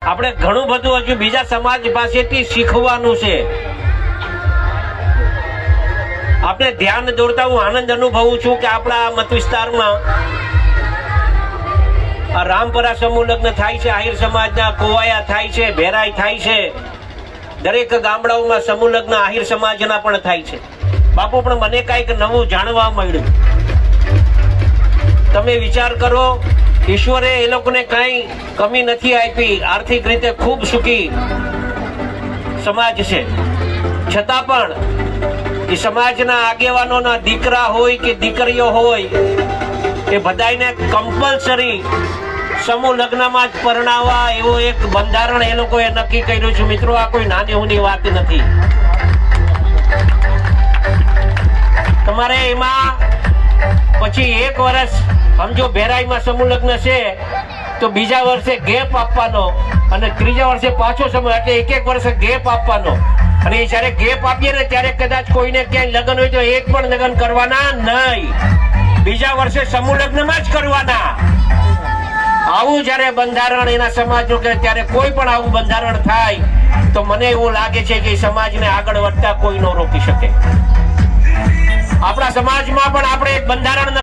આપણે ઘણું બધું હજુ બીજા સમાજ પાસેથી શીખવાનું છે. આપણે ધ્યાન દોરતા હું આનંદ અનુભવું છું કે આપણા મત વિસ્તારમાં આ રામપરા સમૂહ લગ્ન થાય છે, આહિર સમાજના કોવાયા થાય છે, ભેરાઈ થાય છે. દરેક ગામડાઓમાં સમૂહ લગ્ન આહિર સમાજના પણ થાય છે. બાપુ, પણ મને કઈક નવું જાણવા મળ્યું. તમે વિચાર કરો, ઈશ્વરે એ લોકોને કઈ કમી નથી આપી. આર્થિક રીતે ખૂબ સુખી સમાજ છે, છતાં પણ એ સમાજના આગેવાનોના દીકરા હોય કે દીકરીઓ હોય એ બધાને કમ્પલસરી સમૂહ લગ્નમાં જ પરણાવવા એવો એક બંધારણ એ લોકોએ નક્કી કર્યું છે. મિત્રો, આ કોઈ નાની ઊની વાત નથી. તમારે એમાં પછી 1 વર્ષ સમજો ભેરાઈમાં સમૂહ લગ્ન છે તો બીજા વર્ષે ગેપ આપવાનો અને ત્રીજા વર્ષે પાછો સમૂહ, એટલે 1 વર્ષે ગેપ આપવાનો. અને જયારે ગેપ આપીએ ને ત્યારે કદાચ કોઈને ક્યાંય લગ્ન હોય તો એક પણ લગ્ન કરવાના નહીં, બીજા વર્ષે સમૂહ લગ્નમાં જ કરવાના. આવું જયારે બંધારણ એના સમાજનું કે ત્યારે કોઈ પણ આવું બંધારણ થાય તો મને એવું લાગે છે કે સમાજને આગળ વધતા કોઈ ન રોકી શકે. આપણા સમાજમાં પણ આપણે એક બંધારણ